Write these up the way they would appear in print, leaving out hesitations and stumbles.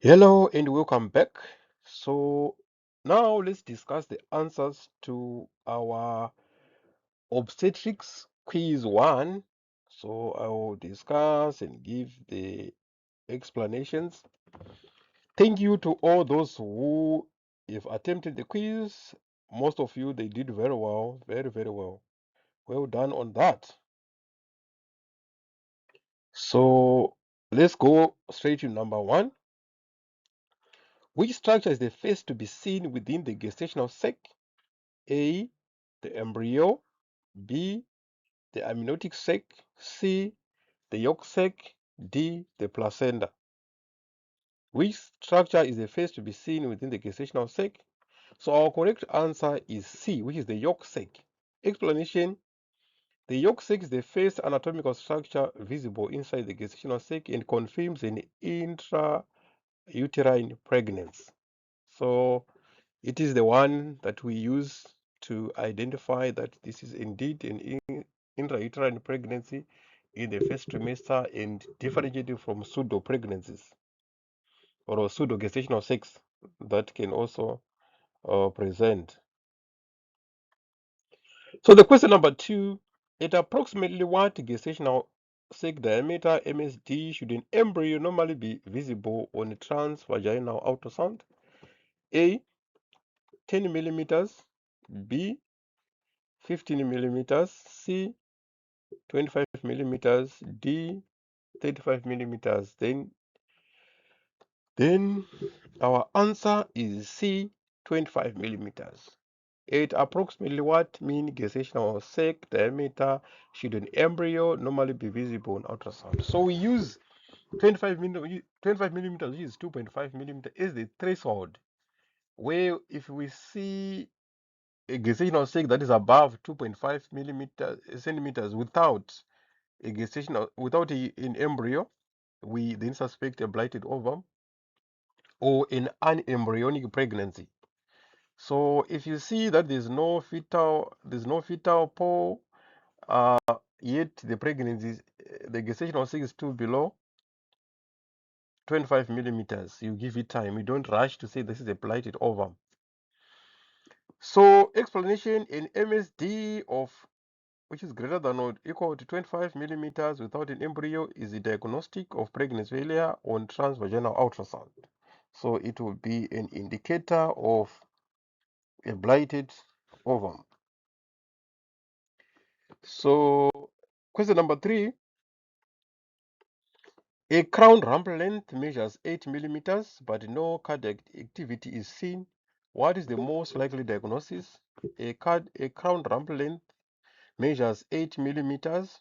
Hello and welcome back. So now let's discuss the answers to our obstetrics quiz 1. So I will discuss and give the explanations. Thank you to all those who have attempted the quiz. Most of you, they did very well, very well. Well done on that. So let's go straight to number 1. Which structure is the first to be seen within the gestational sac? A, the embryo; B, the amniotic sac; C, the yolk sac; D, the placenta. Which structure is the first to be seen within the gestational sac? So our correct answer is C, which is the yolk sac. Explanation: the yolk sac is the first anatomical structure visible inside the gestational sac and confirms an intrauterine pregnancy. So it is the one that we use to identify that this is indeed an intrauterine pregnancy in the first trimester and differentiated from pseudo pregnancies or pseudo gestational sex that can also present. So the question number 2: at approximately what gestational sac diameter MSD should an embryo normally be visible on a transvaginal ultrasound? A, 10 millimeters; B, 15 millimeters; C, 25 millimeters; D, 35 millimeters. Then our answer is C, 25 millimeters. At approximately what mean gestational sac diameter should an embryo normally be visible on ultrasound? So we use 25 millimeters, which is 2.5 millimeters, as the threshold, where if we see a gestational sac that is above 2.5 centimeters without an embryo, we then suspect a blighted ovum or an unembryonic pregnancy. So if you see that there's no fetal pole, yet the pregnancy, the gestational sac is still below 25 millimeters, you give it time. You don't rush to say this is a blighted ovum. So explanation: in MSD of which is greater than or equal to 25 millimeters without an embryo is a diagnostic of pregnancy failure on transvaginal ultrasound. So it will be an indicator of a blighted ovum. So question number 3: a crown rump length measures 8 millimeters, but no cardiac activity is seen. What is the most likely diagnosis? A crown rump length measures 8 millimeters,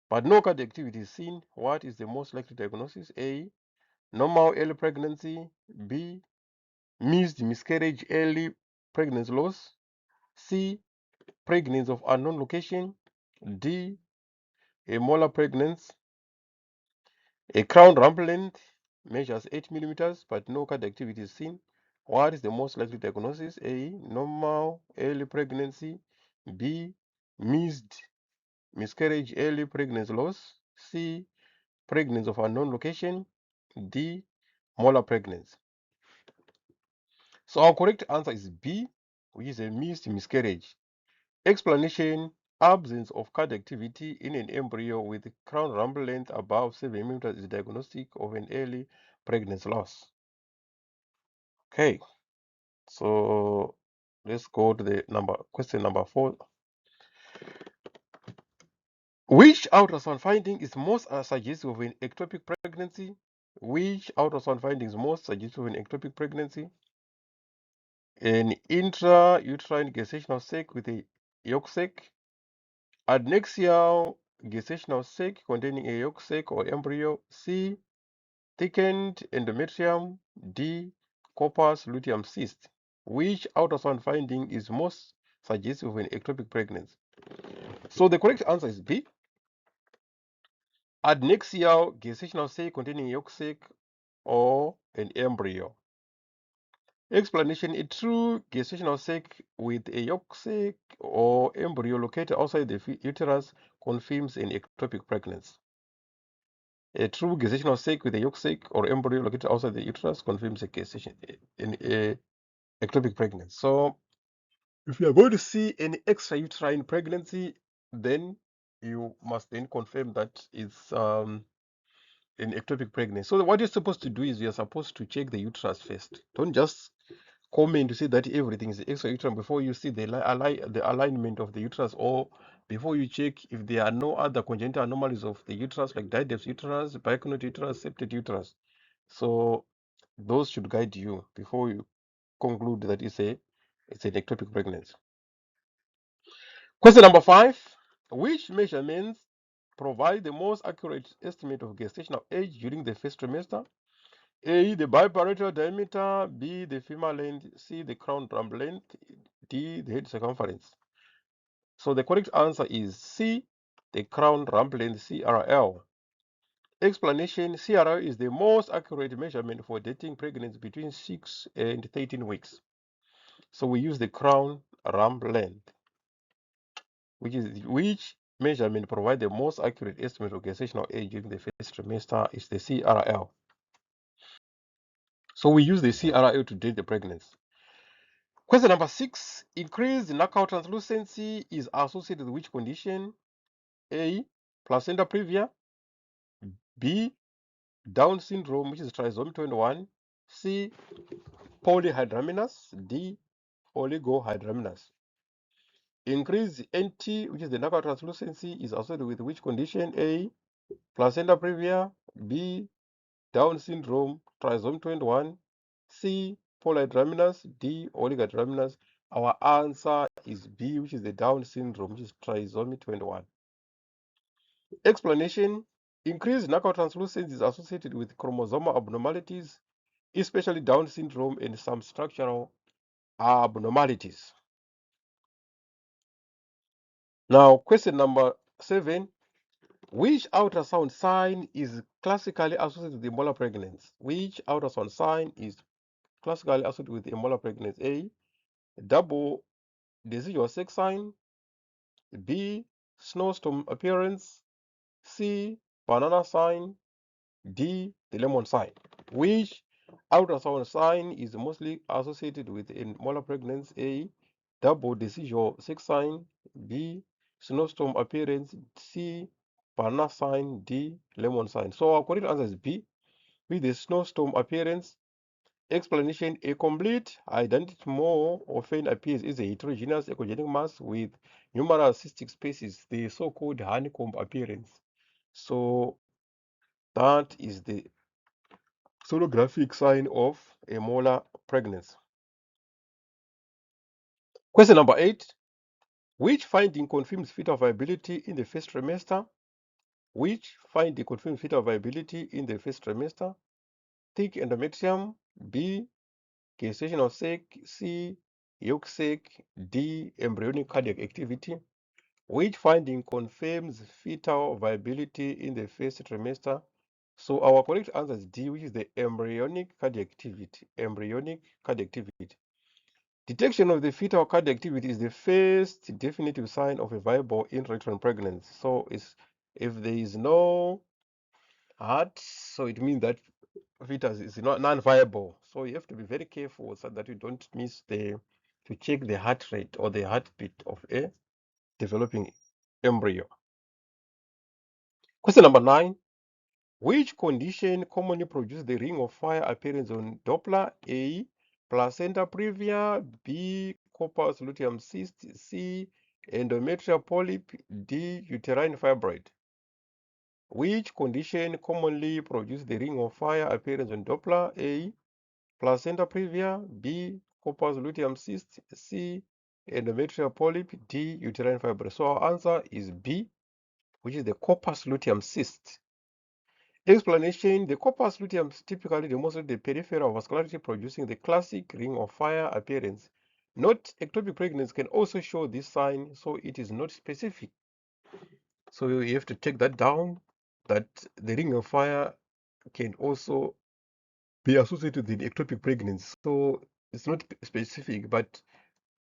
but no cardiac activity is seen. What is the most likely diagnosis? A, normal early pregnancy; B, missed miscarriage, early pregnancy loss; C, pregnancy of unknown location; D, a molar pregnancy. A crown rump length measures 8 millimeters, but no cardiac activity is seen. What is the most likely diagnosis? A, normal early pregnancy; B, missed miscarriage, early pregnancy loss; C, pregnancy of unknown location; D, molar pregnancy. So our correct answer is B, which is a missed miscarriage. Explanation: absence of cardiac activity in an embryo with crown rump length above 7 millimeters is diagnostic of an early pregnancy loss. Okay, so let's go to the question number 4. Which ultrasound finding is most suggestive of an ectopic pregnancy? Which ultrasound finding is most suggestive of an ectopic pregnancy? An intrauterine gestational sac with a yolk sac; adnexial gestational sac containing a yolk sac or embryo; C, thickened endometrium; D, corpus luteum cyst. Which ultrasound finding is most suggestive of an ectopic pregnancy? So the correct answer is B, adnexial gestational sac containing a yolk sac or an embryo. Explanation: a true gestational sac with a yolk sac or embryo located outside the uterus confirms an ectopic pregnancy. A true gestational sac with a yolk sac or embryo located outside the uterus confirms a gestation in a ectopic pregnancy. So if you are going to see any extrauterine pregnancy, then you must then confirm that it's an ectopic pregnancy. So what you're supposed to do is you're supposed to check the uterus first. Don't just comment to say that everything is extrauterine before you see the alignment of the uterus, or before you check if there are no other congenital anomalies of the uterus like diadeps uterus, biconate uterus, septate uterus. So those should guide you before you conclude that it's an ectopic pregnancy. Question number 5. Which measurements provide the most accurate estimate of gestational age during the first trimester? A, the biparietal diameter, B, the femur length, C, the crown rump length, D, the head circumference. So the correct answer is C, the crown rump length, CRL. Explanation: CRL is the most accurate measurement for dating pregnancy between 6 and 13 weeks. So we use the crown rump length, which measurement provide the most accurate estimate of gestational age during the first trimester is the CRL. So we use the CRL to date the pregnancy. Question number 6. Increased knockout translucency is associated with which condition? A, placenta previa. B, Down syndrome, which is trisomy 21. C, polyhydramnios. D, oligohydramnios. Increased NT, which is the knockout translucency, is associated with which condition? A, placenta previa. B, Down syndrome, trisomy 21. C, polyhydramnios. D, oligohydramnios. Our answer is B, which is the Down syndrome, which is trisomy 21. Explanation: increased knockout translucency is associated with chromosomal abnormalities, especially Down syndrome and some structural abnormalities. Now, question number 7. Which ultrasound sign is classically associated with molar pregnancy? Which ultrasound sign is classically associated with molar pregnancy? A, double decidual sex sign. B, snowstorm appearance. C, banana sign. D, the lemon sign. Which ultrasound sign is mostly associated with a molar pregnancy? A, double decidual sex sign. B, snowstorm appearance. C, banana sign. D, lemon sign. So our correct answer is B, with the snowstorm appearance. Explanation: a complete identity more often appears as a heterogeneous echogenic mass with numerous cystic spaces, the so-called honeycomb appearance. So that is the sonographic sign of a molar pregnancy. Question number 8. Which finding confirms fetal viability in the first trimester? Which finding confirms fetal viability in the first trimester? Thick endometrium. B, gestational sac. C, yolk sac. D, embryonic cardiac activity. Which finding confirms fetal viability in the first trimester? So our correct answer is D, which is the embryonic cardiac activity. Embryonic cardiac activity. Detection of the fetal cardiac activity is the first definitive sign of a viable intrauterine pregnancy. So if there is no heart, so it means that fetus is not non-viable. So you have to be very careful so that you don't miss to check the heart rate or the heartbeat of a developing embryo. Question number 9. Which condition commonly produces the ring of fire appearance on Doppler? A, placenta previa. B, corpus luteum cyst. C, endometrial polyp. D, uterine fibroid. Which condition commonly produces the ring of fire appearance on Doppler? A, placenta previa. B, corpus luteum cyst. C, endometrial polyp. D, uterine fibroid. So our answer is B, which is the corpus luteum cyst. Explanation: the corpus luteum typically demonstrates the peripheral vascularity producing the classic ring of fire appearance. Not ectopic pregnancy can also show this sign, so it is not specific. So you have to take that down, that the ring of fire can also be associated with ectopic pregnancy. So it's not specific, but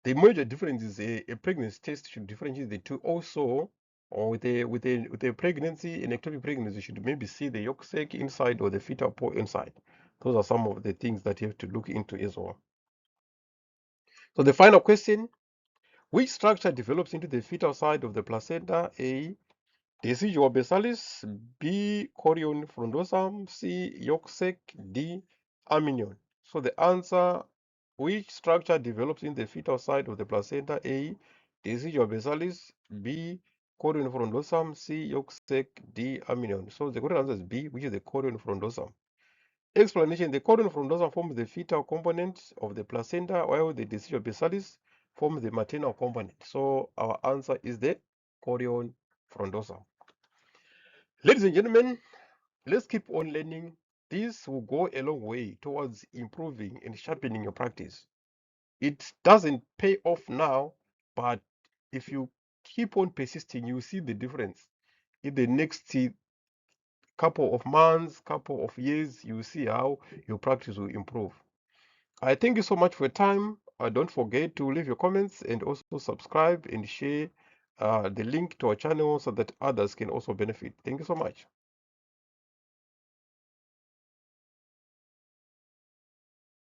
the major difference is a pregnancy test should differentiate the two. Also, or with a pregnancy, an ectopic pregnancy, you should maybe see the yolk sac inside or the fetal pore inside. Those are some of the things that you have to look into as well. So the final question: which structure develops into the fetal side of the placenta? A. Decidual basalis. B. chorion frondosum. C. Yolk sac. D. amnion. So the answer: which structure develops in the fetal side of the placenta? A. Decidual basalis. B. chorion frondosum. C. Yolk sac. D. amnion. So the correct answer is B, which is the chorion frondosum. Explanation: the chorion frondosum forms the fetal component of the placenta, while the decidual basalis forms the maternal component. So our answer is the chorion frondosum. Ladies and gentlemen, let's keep on learning. This will go a long way towards improving and sharpening your practice. It doesn't pay off now, but if you keep on persisting, you see the difference in the next couple of months, couple of years. You see how your practice will improve. I thank you so much for your time. Don't forget to leave your comments and also subscribe and share the link to our channel so that others can also benefit. Thank you so much.